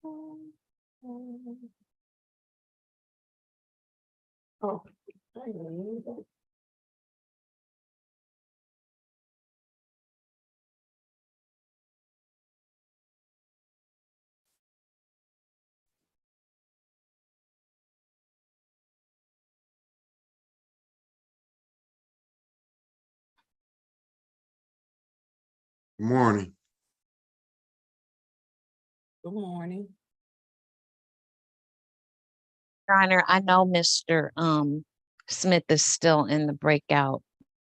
Oh, I need it. Good morning. Good morning. Your Honor, I know Mr. Smith is still in the breakout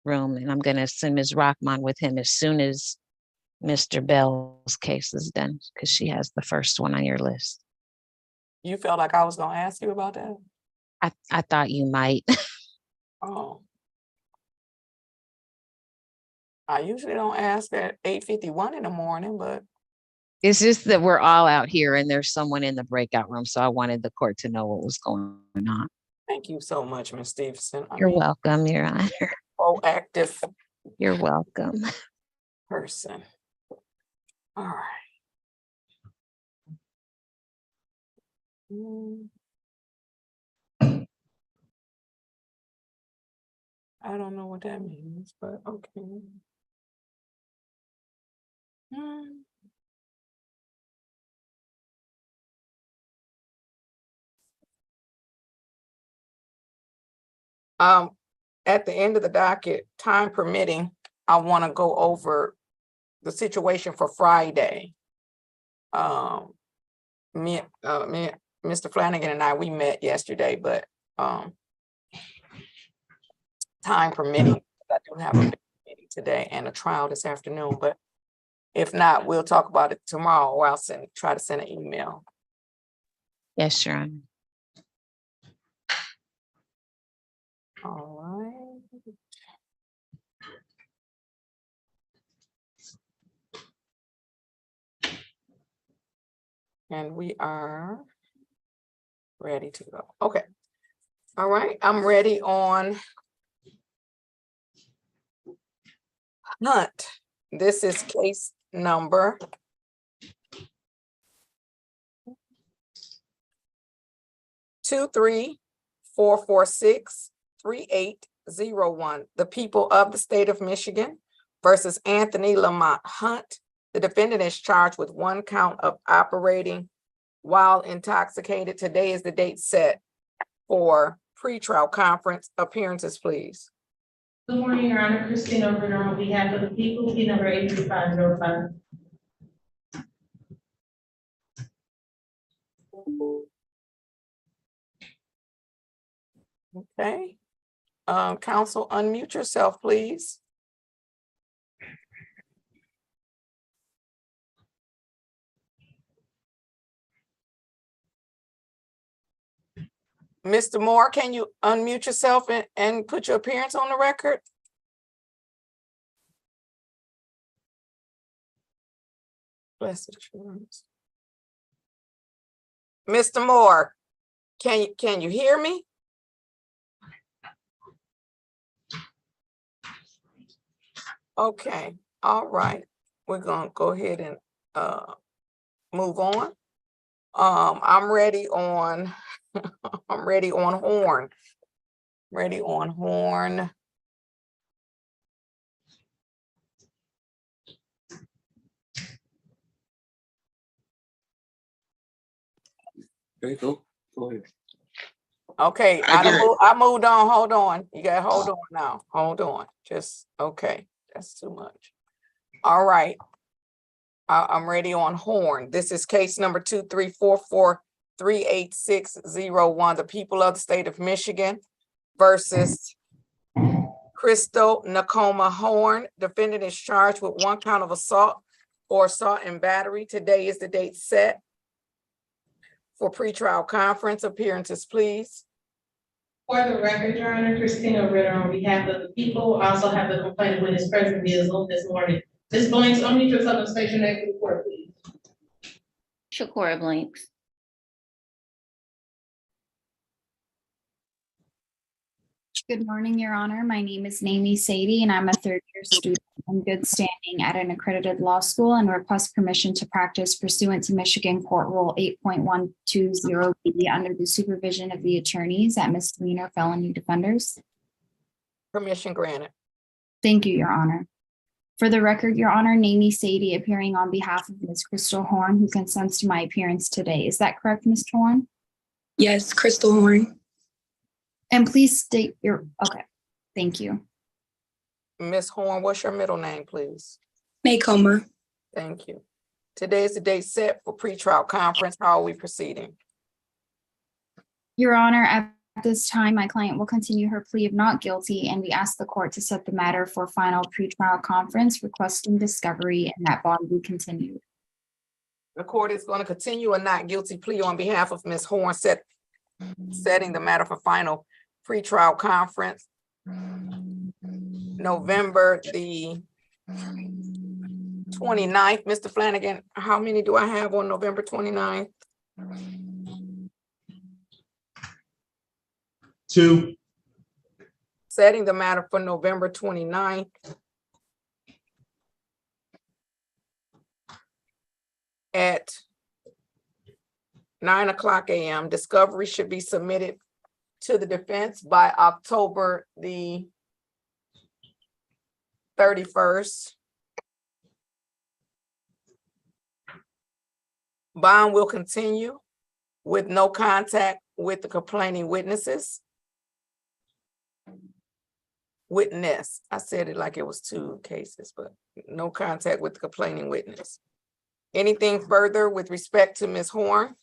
room, and I'm going to send Ms. Rockman with him as soon as Mr. Bell's case is done, because she has the first one on your list. You felt like I was gonna ask you about that? I thought you might. Oh. I usually don't ask at 8:51 in the morning, but It's just that we're all out here and there's someone in the breakout room, so I wanted the court to know what was going on. thank you so much, Ms. Stevenson. You're welcome, Your Honor. Proactive You're welcome. person. All right. I don't know what that means, but okay. At the end of the docket, time permitting, I want to go over the situation for Friday. Mr. Flanagan and I, we met yesterday, but time permitting, I do have a meeting today and a trial this afternoon, but if not, we'll talk about it tomorrow, or I'll try to send an email. Yes, Your Honor. All right. And we are ready to go. Okay. All right, I'm ready on Hunt. This is case number 234463801. The people of the state of Michigan versus Anthony Lamont Hunt. The defendant is charged with 1 count of operating while intoxicated. Today is the date set for pretrial conference. Appearances, please. Good morning, Your Honor. Christina Ritter on behalf of the people, P number 83505. Okay. Counsel, unmute yourself, please. Mr. Moore, can you unmute yourself and put your appearance on the record? Blessed assurance. Mr. Moore, can you hear me? Okay, all right. We're gonna go ahead and move on. I'm ready on I'm ready on Horn. Ready on Horn. Okay, go ahead. Okay, I moved on. Hold on. You gotta hold on now. Hold on. Just okay. That's too much. All right. I'm ready on Horn. This is case number 234438601. The people of the state of Michigan versus Crystal Nakoma Horn. Defendant is charged with 1 count of assault or assault and battery. Today is the date set for pretrial conference. Appearances, please. For the record, Your Honor, Christina Ritter on behalf of the people, I also have the complainant witness present via Zoom this morning. Ms. Blanks, unmute yourself and state your name for the court, please. Shakora Blanks. Good morning, Your Honor. My name is Lynise Sadie, and I'm a third-year student in good standing at an accredited law school and request permission to practice pursuant to Michigan Court Rule 8.120B under the supervision of the attorneys at misdemeanor felony defenders. Permission granted. Thank you, Your Honor. For the record, Your Honor, Lynise Sadie appearing on behalf of Ms. Crystal Horn, who consents to my appearance today. Is that correct, Ms. Horn? Yes, Crystal Horn. And please state your, okay, thank you. Ms. Horn, what's your middle name, please? Maycoma. Thank you. Today is the date set for pretrial conference. How are we proceeding? Your Honor, at this time, my client will continue her plea of not guilty, and we ask the court to set the matter for final pretrial conference, requesting discovery and that bond be continued. The court is going to continue a not guilty plea on behalf of Ms. Horn, setting the matter for final pretrial conference. November the 29th. Mr. Flanagan, how many do I have on November 29th? 2. Setting the matter for November 29th. At 9:00 a.m. Discovery should be submitted to the defense by October the 31st. Bond will continue with no contact with the complaining witnesses. Witness, I said it like it was 2 cases, but no contact with the complaining witness. Anything further with respect to Ms. Horn?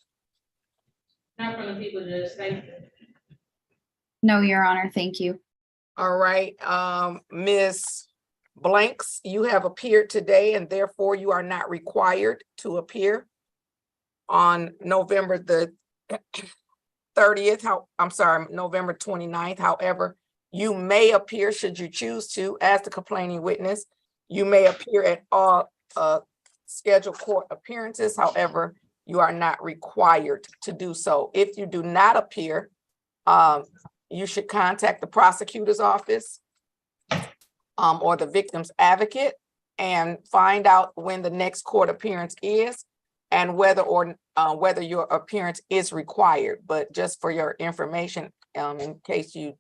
Not from the people, Judge. Thank you. No, Your Honor, thank you. All right, Ms. Blanks, you have appeared today and therefore you are not required to appear on November the 30th. November 29th. However, you may appear should you choose to as the complaining witness. You may appear at all scheduled court appearances. However, you are not required to do so. If you do not appear, you should contact the prosecutor's office or the victim's advocate and find out when the next court appearance is and whether your appearance is required. But just for your information, in case you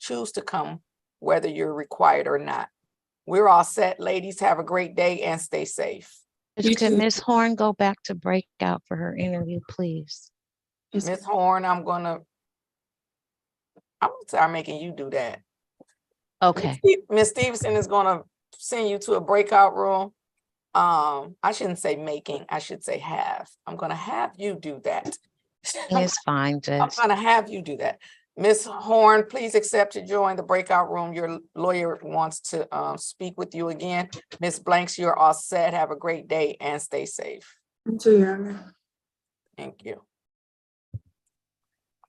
choose to come, whether you're required or not. We're all set. Ladies, have a great day and stay safe. Can Ms. Horn go back to breakout for her interview, please? Ms. Horn, I'm gonna start making you do that. Okay. Ms. Stevenson is gonna send you to a breakout room. I shouldn't say making, I should say have. I'm gonna have you do that. It's fine, I'm Judge. gonna have you do that. Ms. Horn, please accept to join the breakout room. Your lawyer wants to speak with you again. Ms. Blanks, you're all set. Have a great day and stay safe. Thank you, Your Honor. Thank you.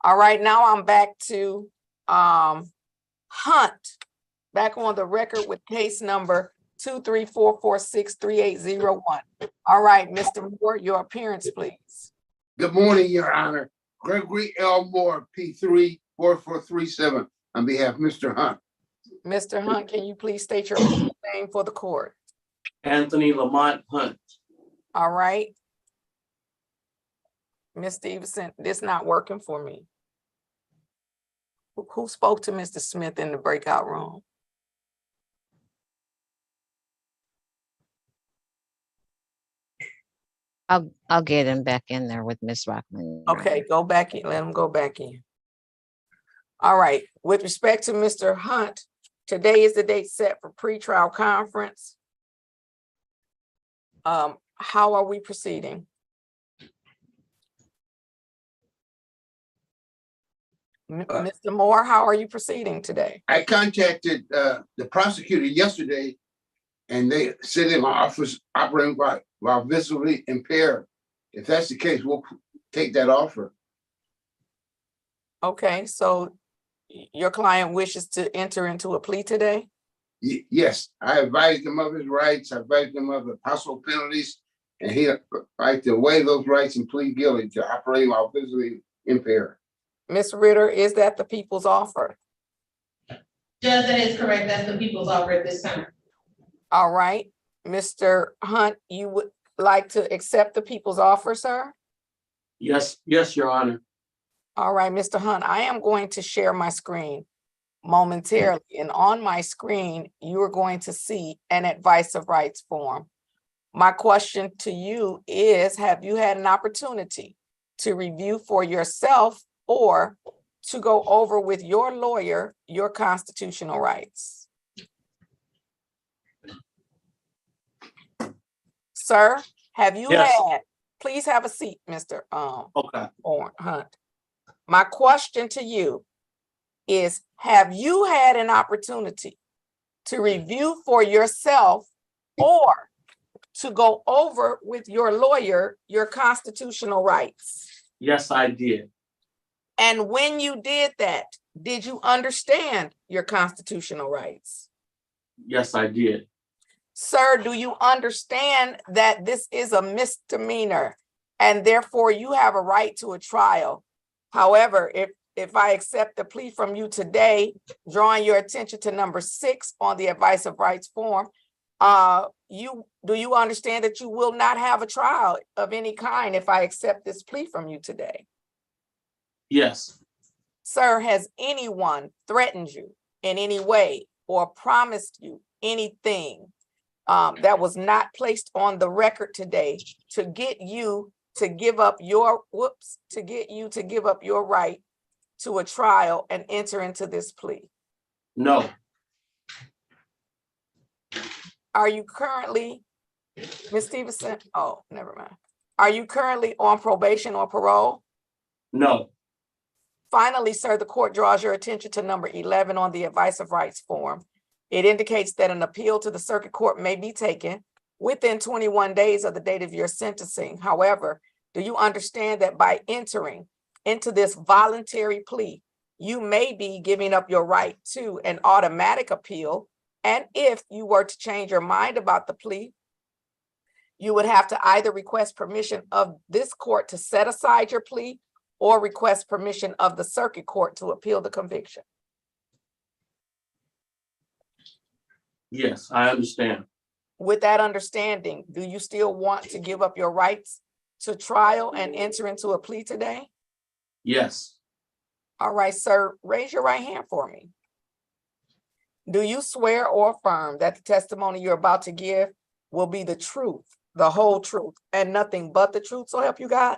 All right, now I'm back to Hunt. Back on the record with case number 234463801. All right, Mr. Moore, your appearance, please. Good morning, Your Honor. Gregory L. Moore, P3 4437, on behalf of Mr. Hunt. Mr. Hunt, can you please state your full name for the court? Anthony Lamont Hunt. All right. Ms. Stevenson, this not working for me. Who spoke to Mr. Smith in the breakout room? I'll get him back in there with Ms. Rockman. Okay, go back in, let him go back in. All right, with respect to Mr. Hunt, today is the date set for pretrial conference. How are we proceeding? Mr. Moore, how are you proceeding today? I contacted the prosecutor yesterday, and they said in my office operating while visibly impaired. If that's the case, we'll take that offer. Okay, so your client wishes to enter into a plea today? Yes, I advised him of his rights. I advised him of the possible penalties, and he like to waive those rights and plead guilty to operating while visibly impaired. Ms. Ritter, is that the people's offer? Judge, that is correct. That's the people's offer at this time. All right, Mr. Hunt, you would like to accept the people's offer, sir? Yes, Your Honor. All right, Mr. Hunt, I am going to share my screen momentarily, and on my screen, you are going to see an advice of rights form. My question to you is, have you had an opportunity to review for yourself or to go over with your lawyer your constitutional rights? Sir, have you Yes. had, please have a seat, Mr. Okay. Hunt. My question to you is, have you had an opportunity to review for yourself or to go over with your lawyer your constitutional rights? Yes, I did. And when you did that, did you understand your constitutional rights? Yes, I did. Sir, do you understand that this is a misdemeanor and therefore you have a right to a trial? However, if I accept the plea from you today, drawing your attention to number 6 on the advice of rights form, do you understand that you will not have a trial of any kind if I accept this plea from you today? Yes. Sir, has anyone threatened you in any way or promised you anything that was not placed on the record today to get you to give up your, to give up your right to a trial and enter into this plea? No. Are you currently, Ms. Stevenson? Oh, never mind. Are you currently on probation or parole? No. Finally, sir, the court draws your attention to number 11 on the advice of rights form. It indicates that an appeal to the circuit court may be taken within 21 days of the date of your sentencing. However, do you understand that by entering into this voluntary plea, you may be giving up your right to an automatic appeal? And if you were to change your mind about the plea, you would have to either request permission of this court to set aside your plea or request permission of the circuit court to appeal the conviction. Yes, I understand. With that understanding, do you still want to give up your rights to trial and enter into a plea today? Yes. All right, sir, raise your right hand for me. Do you swear or affirm that the testimony you're about to give will be the truth, the whole truth, and nothing but the truth, so help you God?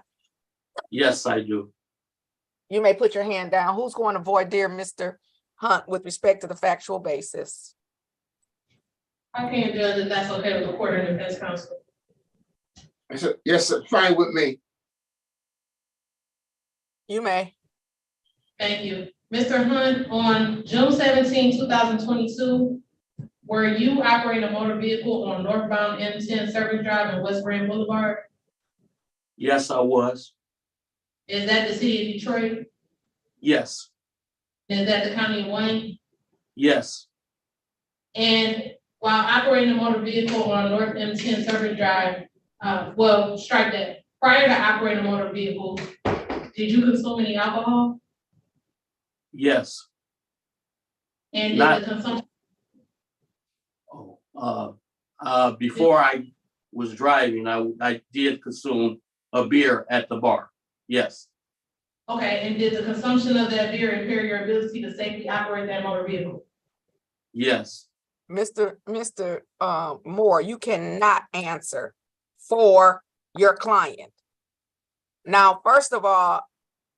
Yes, I do. You may put your hand down. Who's going to voir dire Mr. Hunt with respect to the factual basis? I can't judge if that's okay with the court and defense counsel. I said, yes, sir, fine with me. You may. Thank you. Mr. Hunt, on June 17, 2022, were you operating a motor vehicle on northbound M10 Service Drive and West Grand Boulevard? Yes, I was. Is that the city of Detroit? Yes. Is that the county of Wayne? Yes. And while operating a motor vehicle on North M10 Service Drive, well, strike that. Prior to operating a motor vehicle, did you consume any alcohol? Yes. And did Not- the consumption? Before I was driving, I did consume a beer at the bar. Yes. Okay, and did the consumption of that beer impair your ability to safely operate that motor vehicle? Yes. Mr. Moore, you cannot answer for your client. Now, first of all,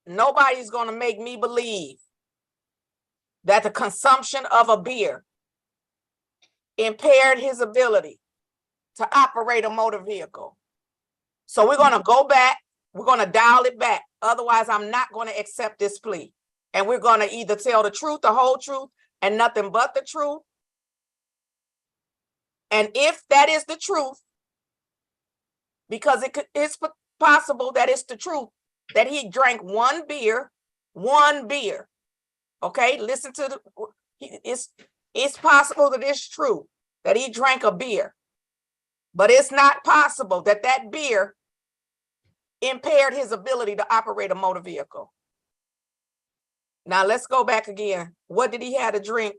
nobody's going to make me believe that the consumption of a beer impaired his ability to operate a motor vehicle. So we're going to go back. We're going to dial it back. Otherwise, I'm not going to accept this plea. And we're going to either tell the truth, the whole truth, and nothing but the truth. And if that is the truth, because it's possible that it's the truth, that he drank one beer. Okay, listen to it's possible that it's true that he drank a beer, but it's not possible that that beer impaired his ability to operate a motor vehicle. Now let's go back again. What did he have to drink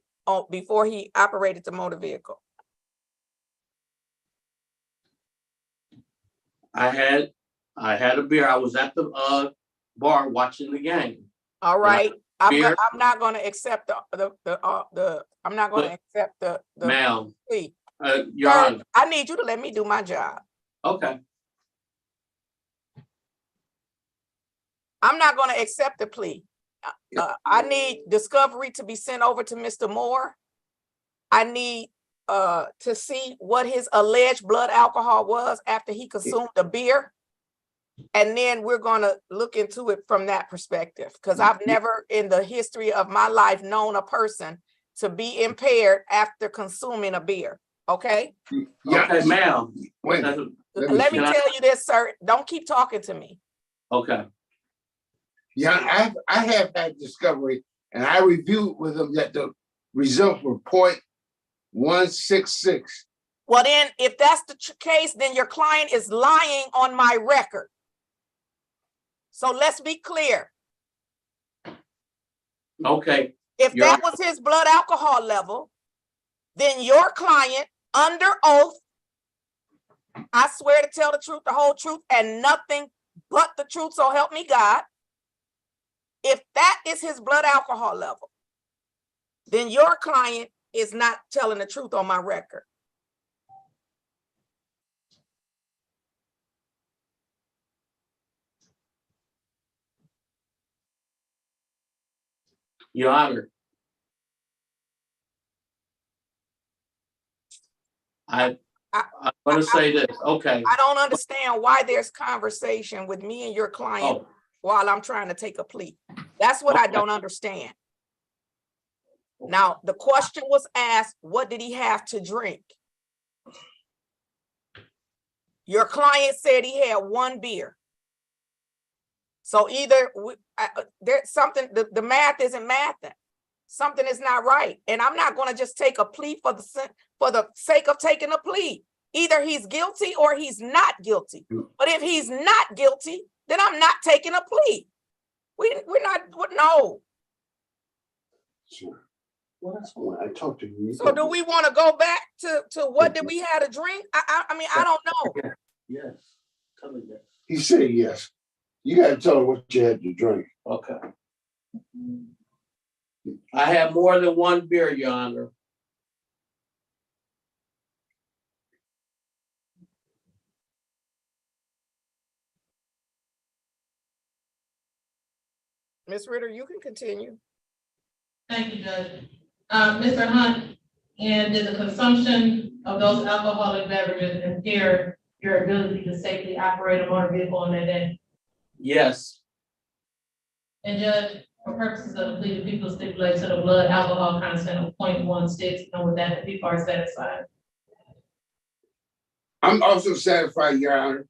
before he operated the motor vehicle? I had a beer. I was at the bar watching the game. All right, beer- I'm not gonna accept I'm not gonna accept the Ma'am, plea. Your Sir, Honor. I need you to let me do my job. Okay. I'm not gonna accept the plea. I need discovery to be sent over to Mr. Moore. I need to see what his alleged blood alcohol was after he consumed the beer. And then we're gonna look into it from that perspective, because I've never in the history of my life known a person to be impaired after consuming a beer, okay? Yeah. Okay, ma'am. Wait, Let me Can I- tell you this, sir, don't keep talking to me. Okay. yeah, I have had discovery, and I reviewed with them that the results were 0.166. Well, then, if that's the case, then your client is lying on my record. So let's be clear. Okay. If Your that was his blood alcohol level, then your client, under oath, I swear to tell the truth, the whole truth, and nothing but the truth, so help me God. If that is his blood alcohol level, then your client is not telling the truth on my record. Your Honor. I'm gonna say this. Okay. I don't understand why there's conversation with me and your client Oh, while I'm trying to take a plea. That's what I Okay. don't understand. Now, the question was asked, what did he have to drink? Your client said he had one beer. So either there's something, the math isn't mathing. Something is not right. And I'm not going to just take a plea for the sake of taking a plea. Either he's guilty or he's not guilty. But if he's not guilty, then I'm not taking a plea. We're not, no. Sure. Well, that's what I talked to you. So do we want to go back to what did we have to drink? I mean, I don't know. yes. Tell me yes. He said yes. You gotta tell him what you had to drink. Okay. I had more than one beer, Your Honor. Ms. Ritter, you can continue. Thank you, Judge. Mr. Hunt, and did the consumption of those alcoholic beverages impair your ability to safely operate a motor vehicle on that day? Yes. And Judge, for purposes of the plea, the people stipulate to the blood alcohol content of 0.16, and with that, the people are satisfied. I'm also satisfied, Your Honor.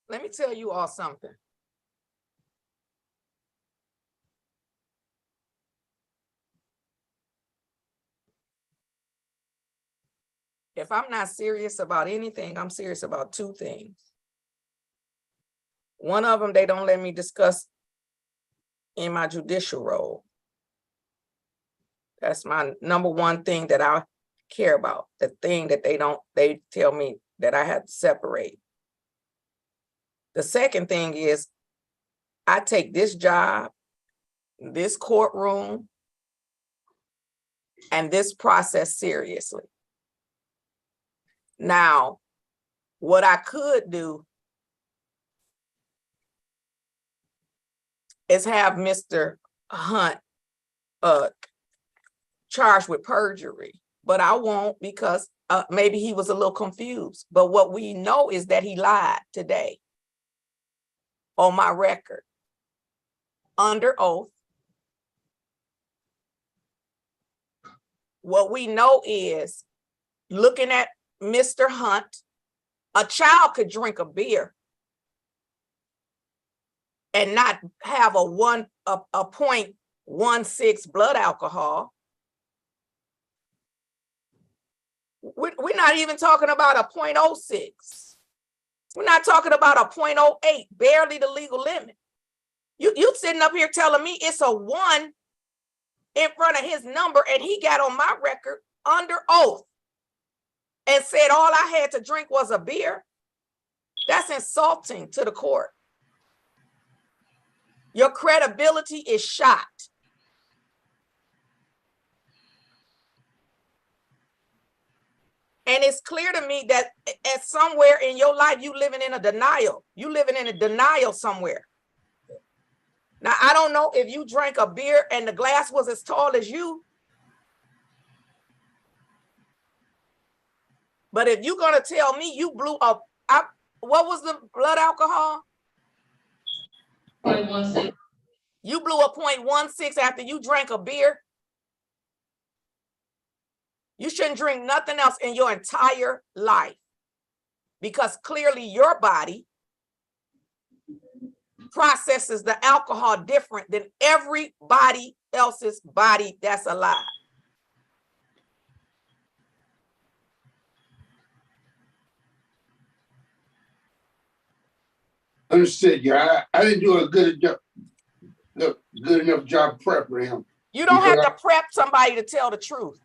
Let me tell you all something. If I'm not serious about anything, I'm serious about two things. One of them, they don't let me discuss in my judicial role. That's my number one thing that I care about. The thing that they tell me that I have to separate. The second thing is I take this job, this courtroom, and this process seriously. Now, what I could do is have Mr. Hunt charged with perjury, but I won't, because maybe he was a little confused. But what we know is that he lied today on my record, under oath. What we know is, looking at Mr. Hunt, a child could drink a beer and not have a 0.16 blood alcohol. We're not even talking about a 0.06. We're not talking about a 0.08, barely the legal limit. You sitting up here telling me it's a 1 in front of his number, and he got on my record under oath and said all I had to drink was a beer. That's insulting to the court. Your credibility is shot. And it's clear to me that at somewhere in your life, you living in a denial. You living in a denial somewhere. Now, I don't know if you drank a beer and the glass was as tall as you. But if you're gonna tell me you blew up, what was the blood alcohol? 0.16. You blew a 0.16 after you drank a beer. You shouldn't drink nothing else in your entire life, because clearly your body processes the alcohol different than everybody else's body that's alive. Understood, yeah. I didn't do a good enough job prepping him. You don't have Because to prep somebody to tell the truth.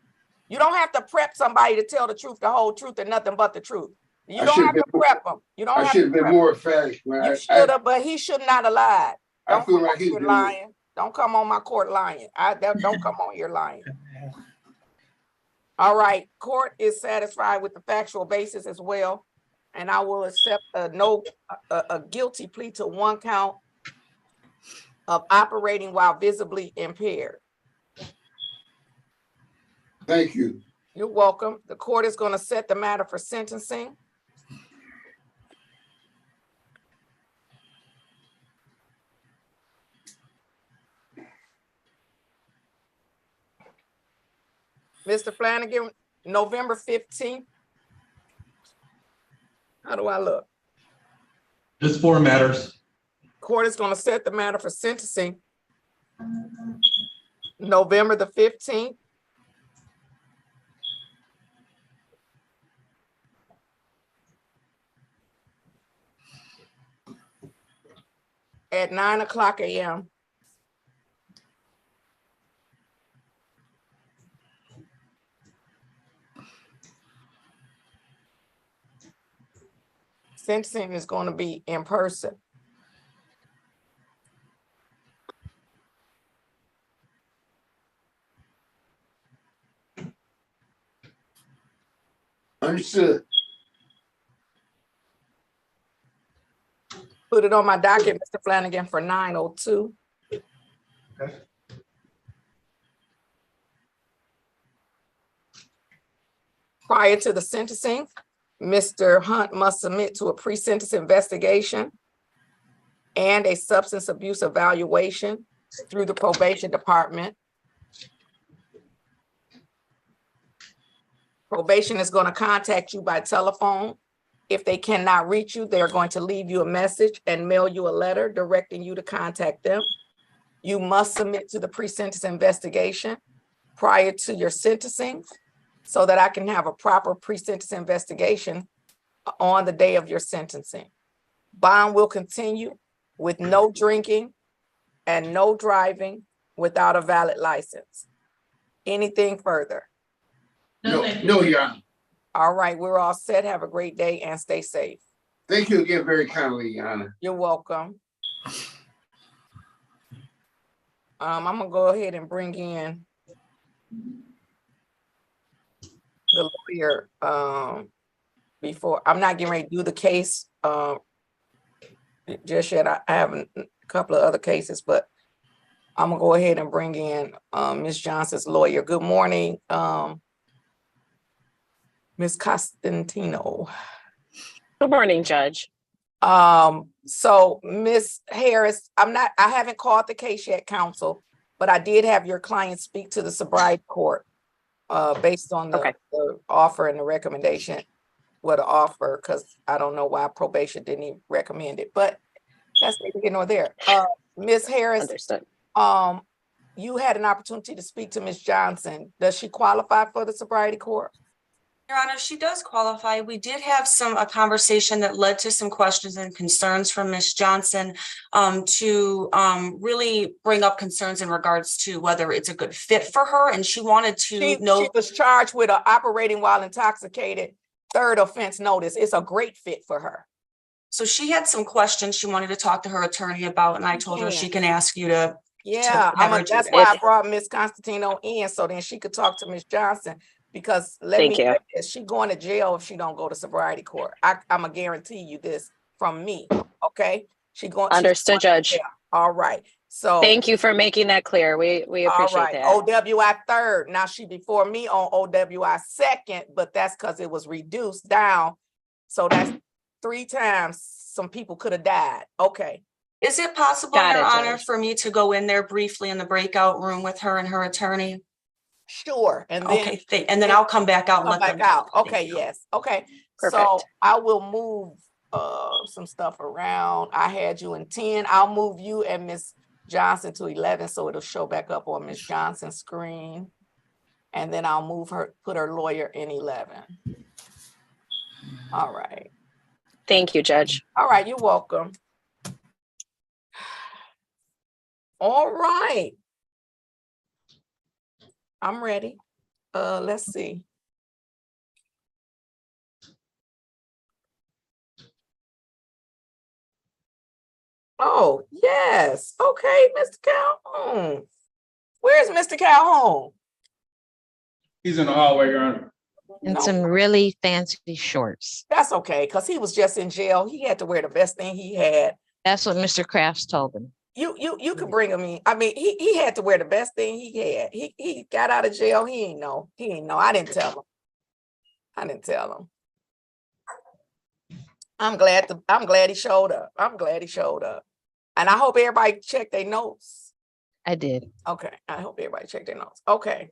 You don't have to prep somebody to tell the truth, the whole truth, and nothing but the truth. You I don't should've have to been prep them. You don't I have should to have been prep more emphatic, man. You should have, but he should not have lied. I Don't feel come like on he here did. lying. Don't come on my court lying. Don't come on here lying. All right, court is satisfied with the factual basis as well, and I will accept a guilty plea to 1 count of operating while visibly impaired. Thank you. You're welcome. The court is going to set the matter for sentencing. Mr. Flanagan, November 15th. How do I look? Just 4 matters. Court is going to set the matter for sentencing November the 15th. At 9:00 a.m. Sentencing is going to be in person. Understood. Put it on my docket, Mr. Flanagan, for 9:02. Okay. Prior to the sentencing, Mr. Hunt must submit to a pre-sentence investigation and a substance abuse evaluation through the probation department. Probation is going to contact you by telephone. If they cannot reach you, they're going to leave you a message and mail you a letter directing you to contact them. You must submit to the pre-sentence investigation prior to your sentencing so that I can have a proper pre-sentence investigation on the day of your sentencing. Bond will continue with no drinking and no driving without a valid license. Anything further? No, thank you. no, Your Honor. All right, we're all set. Have a great day and stay safe. Thank you again very kindly, Your Honor. You're welcome. I'm gonna go ahead and bring in the lawyer before. I'm not getting ready to do the case just yet. I have a couple of other cases, but I'm gonna go ahead and bring in Ms. Johnson's lawyer. Good morning, Ms. Costantino. Good morning, Judge. So Ms. Harris, I haven't called the case yet, counsel, but I did have your client speak to the sobriety court based on the offer and the recommendation, the offer, because I don't know why probation didn't even recommend it, but that's neither here nor there. Ms. Harris, Understood. you had an opportunity to speak to Ms. Johnson. Does she qualify for the sobriety court? Your Honor, she does qualify. We did have a conversation that led to some questions and concerns from Ms. Johnson to really bring up concerns in regards to whether it's a good fit for her. And she wanted to She know. was charged with operating while intoxicated, third offense notice. It's a great fit for her. So she had some questions she wanted to talk to her attorney about, and I told her she can ask you to. Yeah, have her do that's that. why I brought Miss Constantino in, so then she could talk to Miss Johnson. Because let me say this, she going to jail if she don't go to sobriety court. I'm gonna guarantee you this from me, okay? Understood, Judge. All right, so. Thank you for making that clear. We All appreciate right, that. OWI third. Now she before me on OWI second, but that's because it was reduced down. So that's 3 times some people could have died. Okay. Is it possible, Your Honor, for me to go in there briefly in the breakout room with her and her attorney? Sure. And then, okay, and then I'll come back out and let them know. Okay, yes. Okay. Perfect. So I will move some stuff around. I had you in 10. I'll move you and Miss Johnson to 11, so it'll show back up on Miss Johnson's screen. And then I'll put her lawyer in 11. All right. Thank you, Judge. All right, you're welcome. All right. I'm ready. Let's see. Oh, yes. Okay, Mr. Calhoun. Where's Mr. Calhoun? He's in the hallway, Your Honor. And No. some really fancy shorts. That's okay, because he was just in jail. He had to wear the best thing he had. That's what Mr. Crafts told him. You could bring him in. I mean, he had to wear the best thing he had. He got out of jail. He ain't know. I didn't tell him. I'm glad he showed up. And I hope everybody checked their notes. I did. Okay. I hope everybody checked their notes. Okay.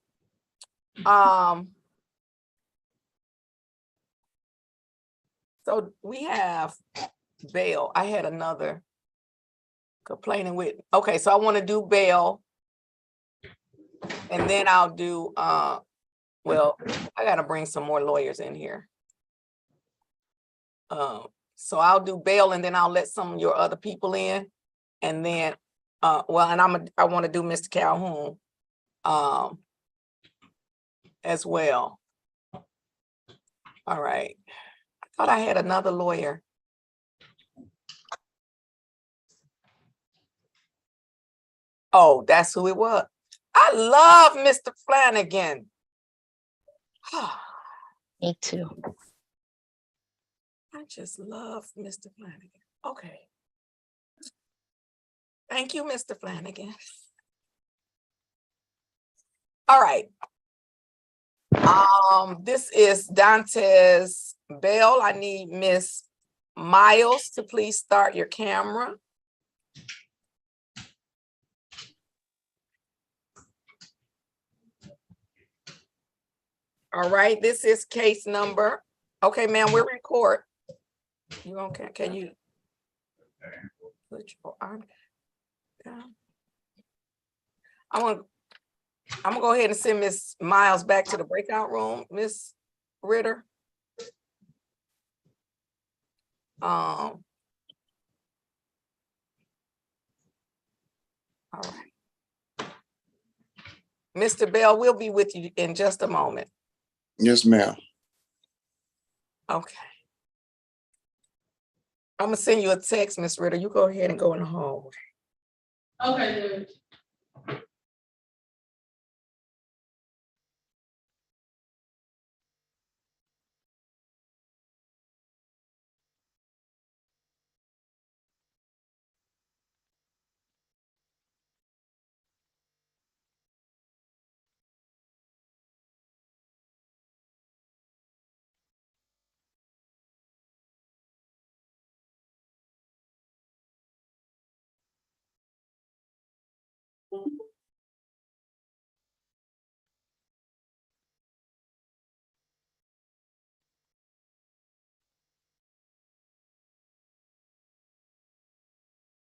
So we have bail. I had another complaining with. Okay, so I want to do bail. And then I'll do well, I gotta bring some more lawyers in here. So I'll do bail and then I'll let some of your other people in. And then well, and I want to do Mr. Calhoun as well. All right. I thought I had another lawyer. Oh, that's who it was. I love Mr. Flanagan. Me too. I just love Mr. Flanagan. Okay. Thank you, Mr. Flanagan. All right. This is Dantes bail. I need Miss Miles to please start your camera. All right, this is case number. Okay, ma'am, we're in court. You okay? Can you put your arm down? I'm gonna go ahead and send Miss Miles back to the breakout room, Miss Ritter. All right. Mr. Bell, we'll be with you in just a moment. Yes, ma'am. Okay. I'm gonna send you a text, Miss Ritter. You go ahead and go in the hallway. Okay, Judge.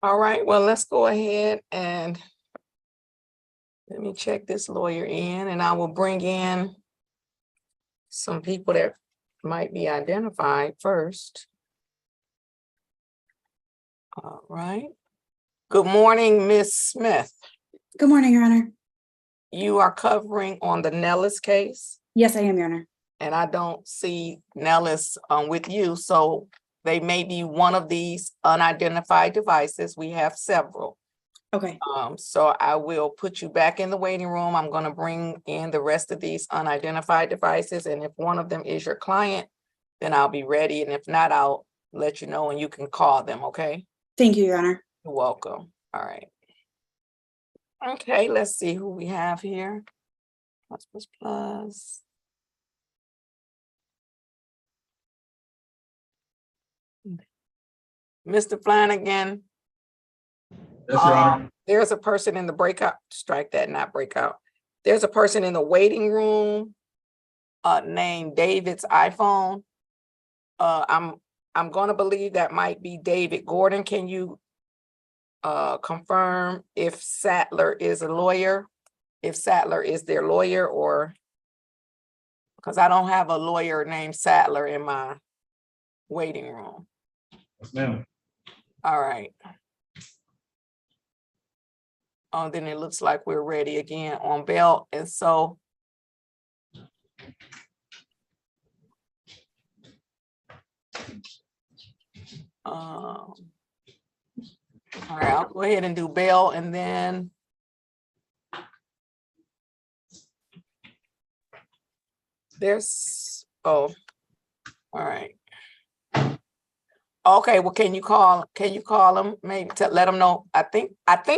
All right, well, let's go ahead and let me check this lawyer in and I will bring in some people that might be identified first. All right. Good morning, Ms. Smith. Good morning, Your Honor. You are covering on the Nellis case, Yes, I am, Your Honor. and I don't see Nellis with you, so they may be one of these unidentified devices. We have several. Okay. So I will put you back in the waiting room. I'm gonna bring in the rest of these unidentified devices, and if one of them is your client, then I'll be ready, and if not, I'll let you know and you can call them, okay? Thank you, Your Honor. You're welcome. All right. Okay, let's see who we have here. Plus. Mr. Flanagan. Yes, Your Honor. There's a person in the breakout, strike that, not breakout. There's a person in the waiting room named David's iPhone. I'm gonna believe that might be David Gordon. Can you confirm if Sattler is a lawyer? If Sattler is their lawyer, or because I don't have a lawyer named Sattler in my waiting room. Yes, ma'am. All right. Oh, then it looks like we're ready again on bail. And so all right, I'll go ahead and do bail, and then there's, oh, all right. Okay, well, can you call him, maybe to let him know? I think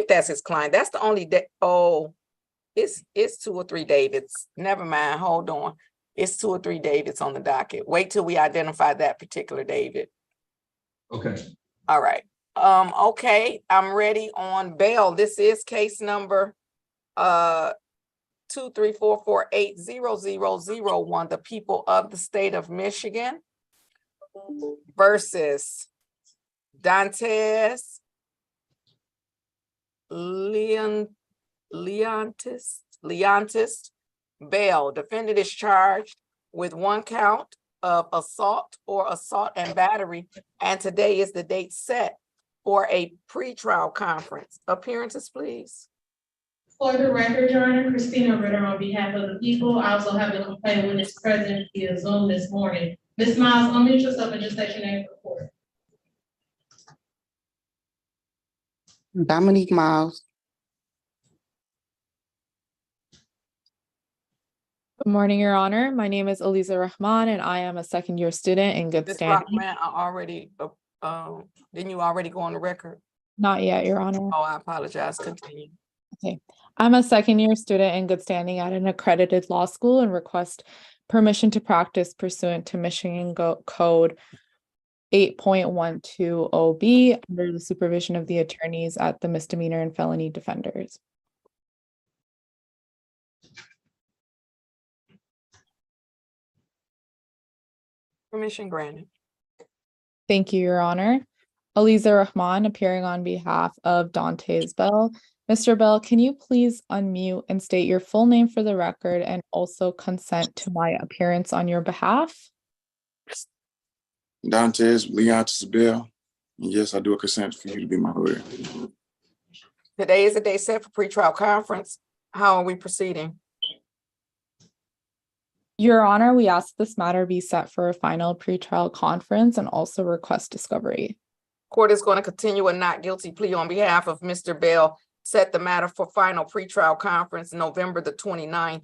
that's his client. That's the only it's 2 or 3 Davids. Never mind, hold on. It's 2 or 3 Davids on the docket. Wait till we identify that particular David. Okay. All right. Okay, I'm ready on bail. This is case number 234480001, the people of the state of Michigan versus Dantes Leontis bail. Defendant is charged with 1 count of assault or assault and battery, and today is the date set for a pretrial conference. Appearances, please. For the record, Your Honor, Christina Ritter on behalf of the people. I also have a complaint witness present via Zoom this morning. Ms. Miles, unmute yourself and just state your name for the court. Dominique Miles. Good morning, Your Honor. My name is Aliza Rahman, and I am a second-year student in good Ms. standing. Rockman, I already, didn't you already go on the record? Not yet, Your Honor. Oh, I apologize. Continue. Okay. I'm a second-year student in good standing at an accredited law school and request permission to practice pursuant to Michigan Code 8.120B under the supervision of the attorneys at the misdemeanor and felony defenders. Permission granted. Thank you, Your Honor. Aliza Rahman, appearing on behalf of Dantes Bell. Mr. Bell, can you please unmute and state your full name for the record and also consent to my appearance on your behalf? Dantes Leontis Bell. Yes, I do consent for you to be my lawyer. Today is the day set for pretrial conference. How are we proceeding? Your Honor, we ask this matter be set for a final pretrial conference and also request discovery. Court is going to continue a not guilty plea on behalf of Mr. Bell. Set the matter for final pretrial conference November the 29th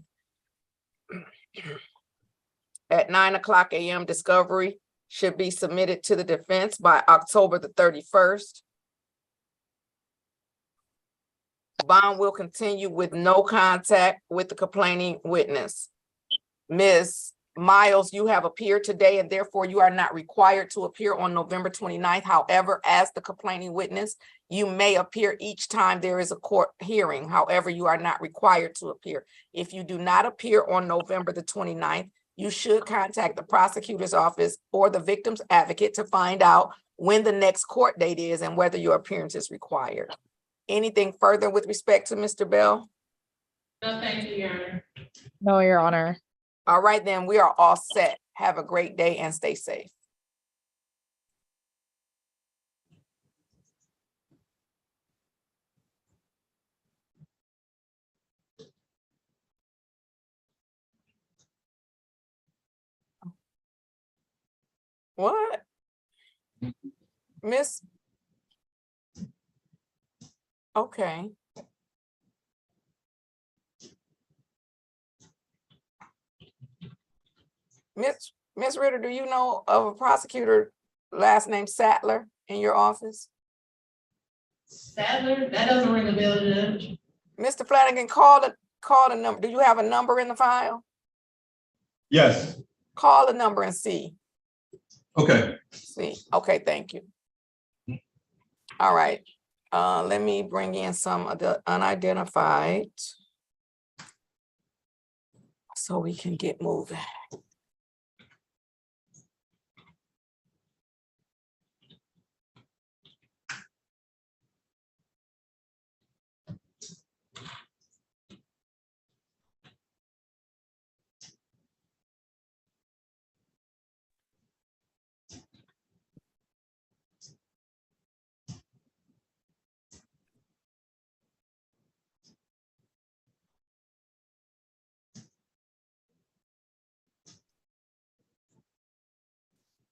at 9:00 a.m. Discovery should be submitted to the defense by October the 31st. Bond will continue with no contact with the complaining witness. Ms. Miles, you have appeared today and therefore you are not required to appear on November 29th. However, as the complaining witness, you may appear each time there is a court hearing. However, you are not required to appear. If you do not appear on November the 29th, you should contact the prosecutor's office or the victim's advocate to find out when the next court date is and whether your appearance is required. Anything further with respect to Mr. Bell? No, thank you, Your Honor. No, Your Honor. All right, then we are all set. Have a great day and stay safe. What? Miss? Okay. Miss Ritter, do you know of a prosecutor last name Sattler in your office? Sadler, that doesn't ring a bell, Judge. Mr. Flanagan, call the number. Do you have a number in the file? Yes. Call the number and see. Okay. See, okay, thank you. All right, let me bring in some of the unidentified so we can get moving.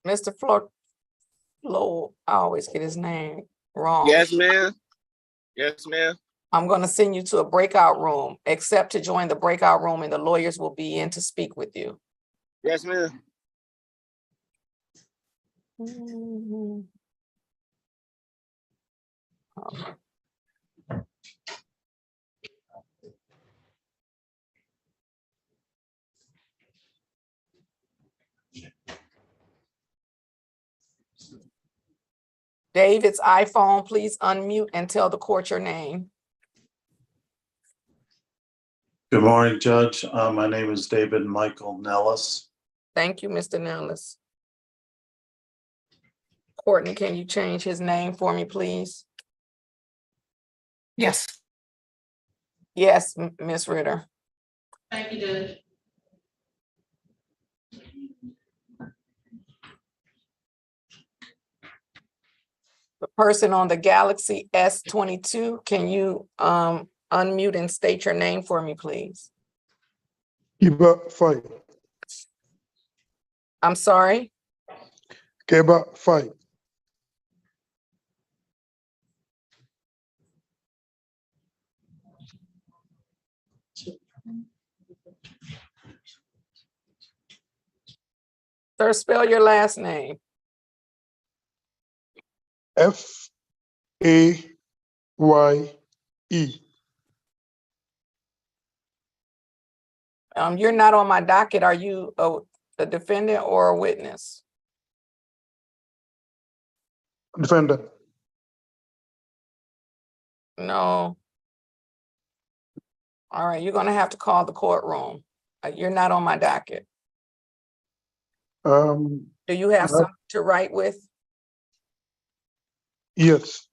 Mr. Flo, I always get his name wrong. Yes, ma'am. Yes, ma'am. I'm gonna send you to a breakout room, except to join the breakout room and the lawyers will be in to speak with you. Yes, ma'am. David's iPhone, please unmute and tell the court your name. Good morning, Judge. My name is David Michael Nellis. Thank you, Mr. Nellis. Courtney, can you change his name for me, please? Yes. Yes, Ms. Ritter. Thank you, Judge. The person on the Galaxy S22, can you unmute and state your name for me, please? Keba Fight. I'm sorry? Keba Fight. Sir, spell your last name. Faye. You're not on my docket. Are you a defendant or a witness? Defendant. No. All right, you're gonna have to call the courtroom. You're not on my docket. Do you have something to write with? Yes.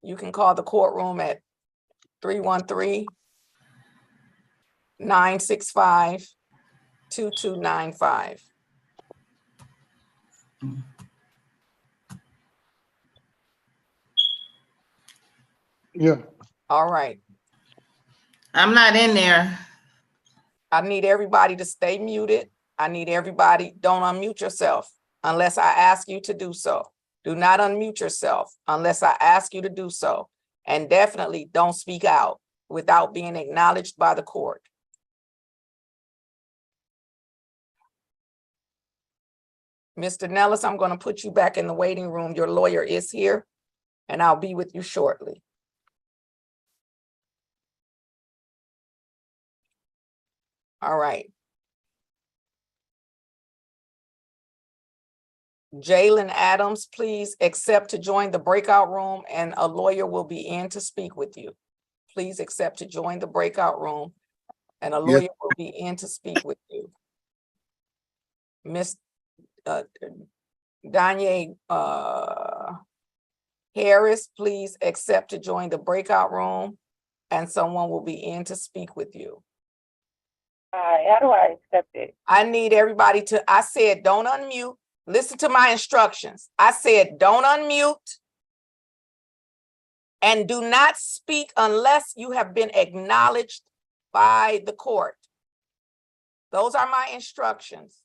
You can call the courtroom at 313-965-2295. Yeah. All right. I'm not in there. I need everybody to stay muted. I need everybody, don't unmute yourself unless I ask you to do so. Do not unmute yourself unless I ask you to do so. And definitely don't speak out without being acknowledged by the court. Mr. Nellis, I'm going to put you back in the waiting room. Your lawyer is here, and I'll be with you shortly. All right. Jalen Adams, please accept to join the breakout room and a lawyer will be in to speak with you. Please accept to join the breakout room and a lawyer will be in to speak with you. Miss Danye Harris, please accept to join the breakout room and someone will be in to speak with you. How do I accept it? I need everybody to, I said, don't unmute. Listen to my instructions. I said, don't unmute. And do not speak unless you have been acknowledged by the court. Those are my instructions.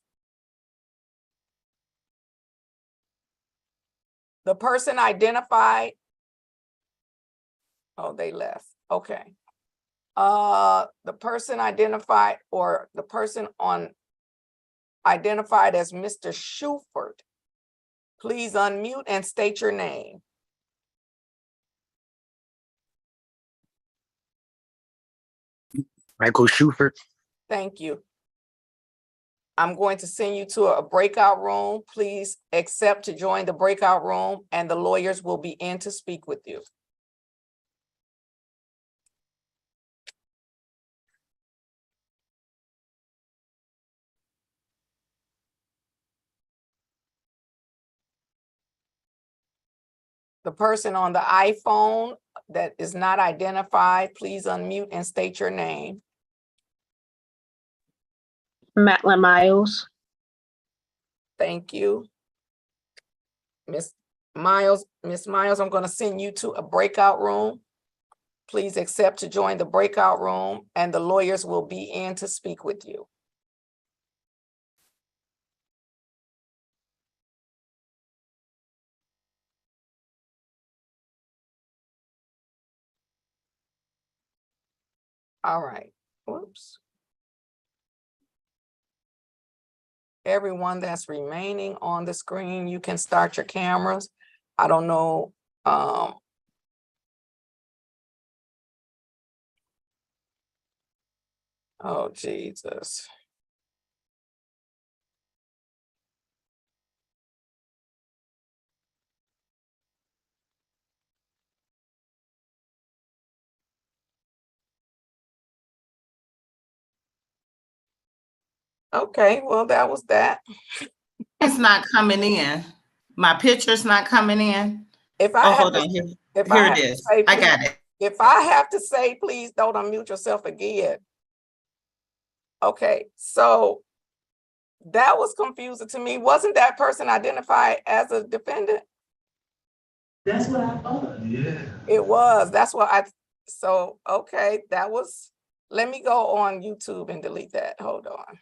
The person identified. Oh, they left. Okay. The person identified, or the person on identified as Mr. Shuford, please unmute and state your name. Michael Shuford. Thank you. I'm going to send you to a breakout room. Please accept to join the breakout room, and the lawyers will be in to speak with you. The person on the iPhone that is not identified, please unmute and state your name. Madeline Miles. Thank you. Miss Miles, I'm going to send you to a breakout room. Please accept to join the breakout room, and the lawyers will be in to speak with you. All right. Whoops. Everyone that's remaining on the screen, you can start your cameras. I don't know. Oh, Jesus. Okay, well, that was that. It's not coming in. My picture's not coming in. If I have hold to, on here. if Here I it have to is. say, I please, got it. if I have to say, please don't unmute yourself again. Okay, so that was confusing to me. Wasn't that person identified as a defendant? That's what I thought. Yeah. It was. That's what I, so, okay, that was, let me go on YouTube and delete that. Hold on.